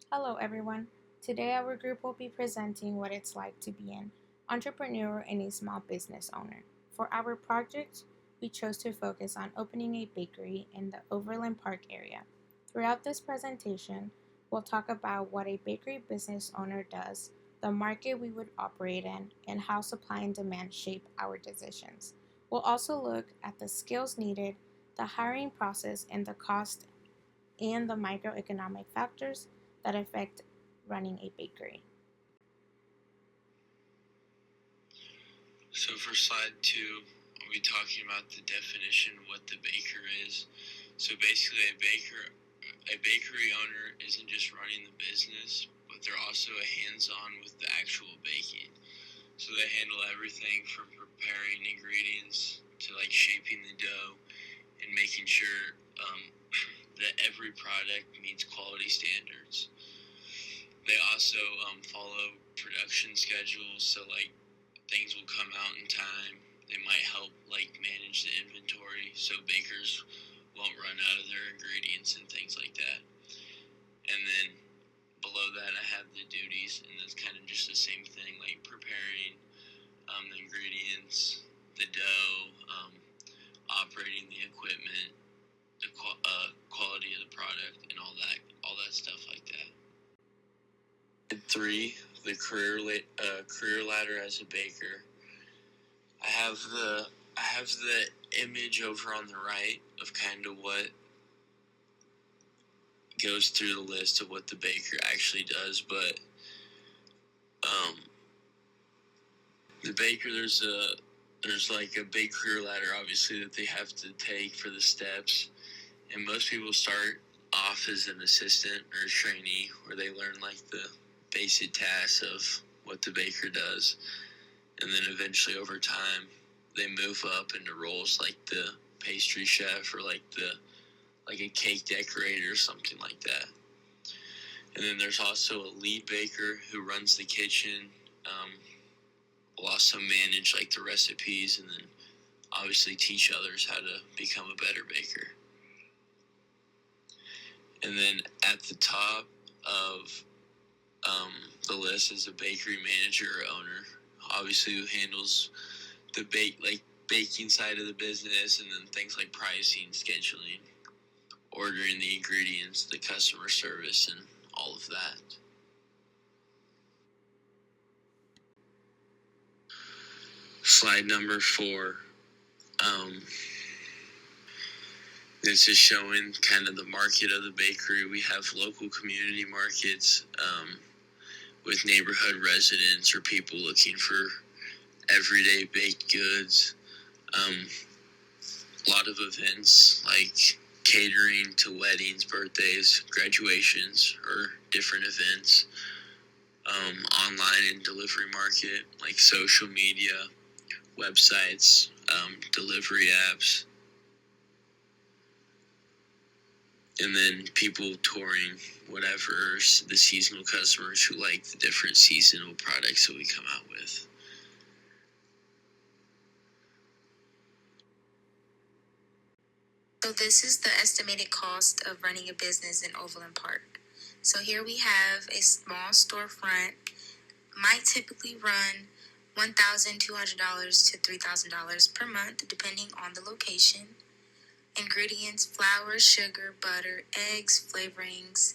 Hello, everyone. Today, our group will be presenting what it's like to be an entrepreneur and a small business owner. For our project, we chose to focus on opening a bakery in the Overland Park area. Throughout this presentation, we'll talk about what a bakery business owner does, the market we would operate in, and how supply and demand shape our decisions. We'll also look at the skills needed, the hiring process, and the cost and the microeconomic factors that affect running a bakery. So for slide 2, we'll be talking about the definition of what the baker is. So basically a bakery owner isn't just running the business, but they're also hands-on with the actual baking. So they handle everything from preparing ingredients to like shaping the dough and making sure that every product meets quality standards. They also follow production schedules, so like things will come out in time. They might help like manage the inventory so bakers won't run out of their ingredients and things like that. And then below that I have the duties, and that's kind of just the same thing, like preparing the ingredients, the dough, operating the equipment, the quality of the product, and all that stuff like that. 3, the career ladder as a baker. I have the image over on the right of kind of what goes through the list of what the baker actually does, but the baker, there's like a big career ladder obviously that they have to take for the steps, and most people start off as an assistant or a trainee where they learn like the basic tasks of what the baker does, and then eventually over time they move up into roles like the pastry chef or like a cake decorator or something like that. And then there's also a lead baker who runs the kitchen, will also manage like the recipes, and then obviously teach others how to become a better baker. And then at the top of the list is a bakery manager or owner, obviously who handles the baking side of the business, and then things like pricing, scheduling, ordering the ingredients, the customer service, and all of that. Slide number 4. This is showing kind of the market of the bakery. We have local community markets with neighborhood residents or people looking for everyday baked goods. A lot of events like catering to weddings, birthdays, graduations, or different events. Online and delivery market like social media, websites, delivery apps. And then people touring whatever, the seasonal customers who like the different seasonal products that we come out with. So this is the estimated cost of running a business in Overland Park. So here we have a small storefront, might typically run $1,200 to $3,000 per month, depending on the location. Ingredients: flour, sugar, butter, eggs, flavorings,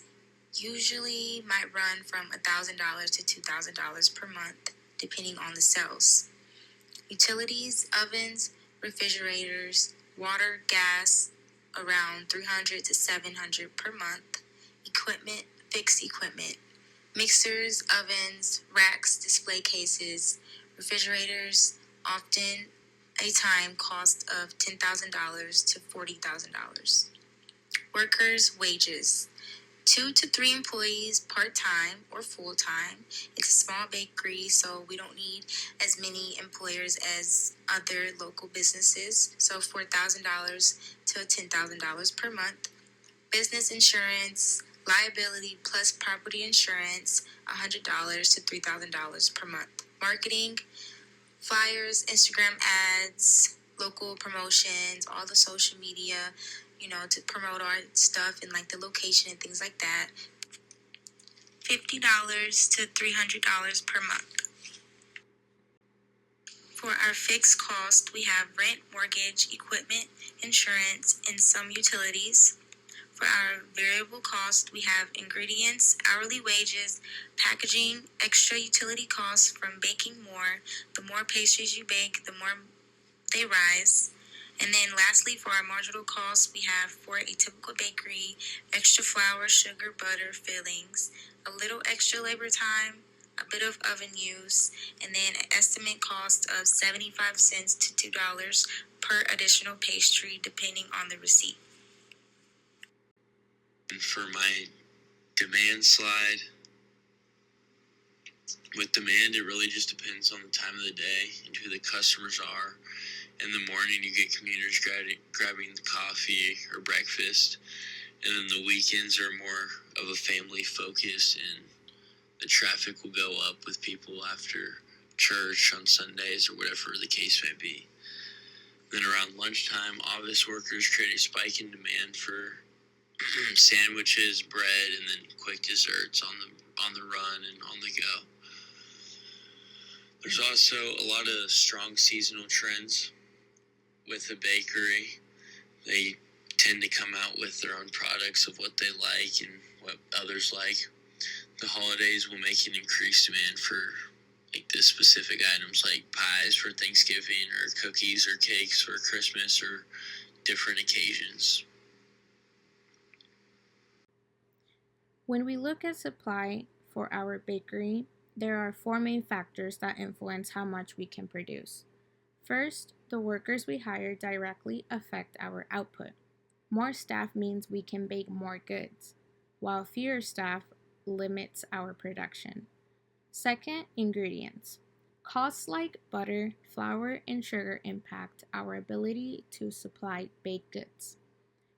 usually might run from $1,000 to $2,000 per month, depending on the sales. Utilities: ovens, refrigerators, water, gas, around $300 to $700 per month. Equipment: fixed equipment, mixers, ovens, racks, display cases, refrigerators, often a time cost of $10,000 to $40,000. Workers' wages: 2 to 3 employees, part-time or full-time. It's a small bakery, so we don't need as many employers as other local businesses. So $4,000 to $10,000 per month. Business insurance, liability plus property insurance, $100 to $3,000 per month. Marketing: flyers, Instagram ads, local promotions, all the social media, to promote our stuff and like the location and things like that. $50 to $300 per month. For our fixed cost, we have rent, mortgage, equipment, insurance, and some utilities. For our variable cost, we have ingredients, hourly wages, packaging, extra utility costs from baking more. The more pastries you bake, the more they rise. And then lastly, for our marginal costs, we have for a typical bakery, extra flour, sugar, butter, fillings, a little extra labor time, a bit of oven use, and then an estimate cost of 75 cents to $2 per additional pastry, depending on the receipt. And for my demand slide, with demand, it really just depends on the time of the day and who the customers are. In the morning, you get commuters grabbing coffee or breakfast, and then the weekends are more of a family focus, and the traffic will go up with people after church on Sundays or whatever the case may be. Then around lunchtime, office workers create a spike in demand for sandwiches, bread, and then quick desserts on the run and on the go. There's also a lot of strong seasonal trends with the bakery. They tend to come out with their own products of what they like and what others like. The holidays will make an increased demand for like the specific items like pies for Thanksgiving or cookies or cakes for Christmas or different occasions. When we look at supply for our bakery, there are four main factors that influence how much we can produce. First, the workers we hire directly affect our output. More staff means we can bake more goods, while fewer staff limits our production. Second, ingredients. Costs like butter, flour, and sugar impact our ability to supply baked goods.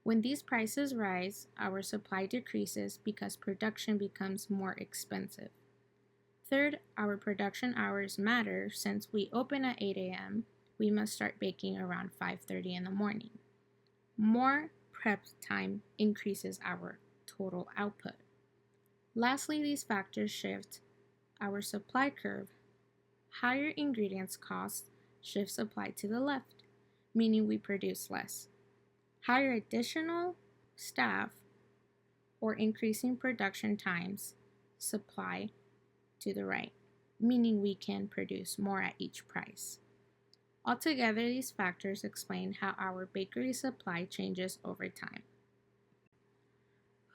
When these prices rise, our supply decreases because production becomes more expensive. Third, our production hours matter since we open at 8 a.m., we must start baking around 5:30 in the morning. More prep time increases our total output. Lastly, these factors shift our supply curve. Higher ingredients cost shift supply to the left, meaning we produce less. Higher additional staff or increasing production times supply to the right, meaning we can produce more at each price. Altogether, these factors explain how our bakery supply changes over time.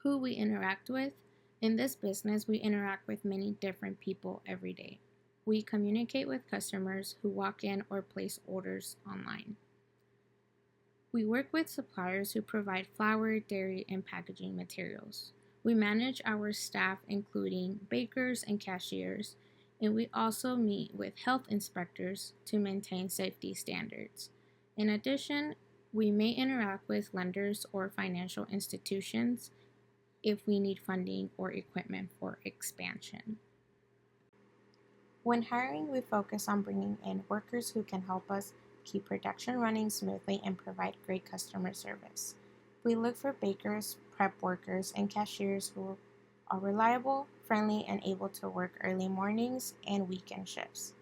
Who we interact with. In this business, we interact with many different people every day. We communicate with customers who walk in or place orders online. We work with suppliers who provide flour, dairy, and packaging materials. We manage our staff, including bakers and cashiers, and we also meet with health inspectors to maintain safety standards. In addition, we may interact with lenders or financial institutions if we need funding or equipment for expansion. When hiring, we focus on bringing in workers who can help us keep production running smoothly and provide great customer service. We look for bakers, prep workers, and cashiers who are reliable, friendly, and able to work early mornings and weekend shifts.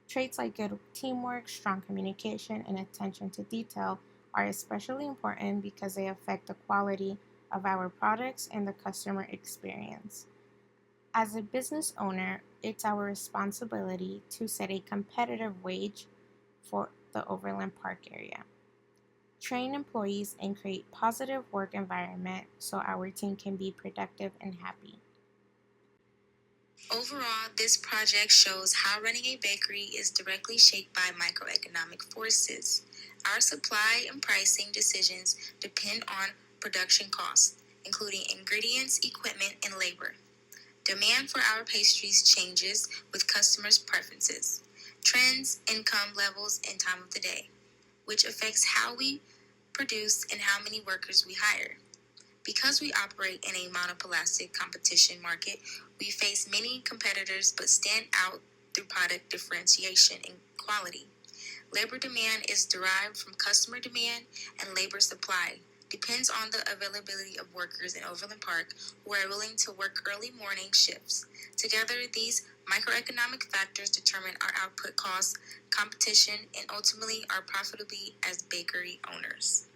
Traits like good teamwork, strong communication, and attention to detail are especially important because they affect the quality of our products and the customer experience. As a business owner, it's our responsibility to set a competitive wage for the Overland Park area. Train employees and create positive work environment so our team can be productive and happy. Overall, this project shows how running a bakery is directly shaped by microeconomic forces. Our supply and pricing decisions depend on production costs, including ingredients, equipment, and labor. Demand for our pastries changes with customers' preferences, trends, income levels, and time of the day, which affects how we produce and how many workers we hire. Because we operate in a monopolistic competition market, we face many competitors but stand out through product differentiation and quality. Labor demand is derived from customer demand, and labor supply depends on the availability of workers in Overland Park who are willing to work early morning shifts. Together, these microeconomic factors determine our output costs, competition, and ultimately our profitability as bakery owners.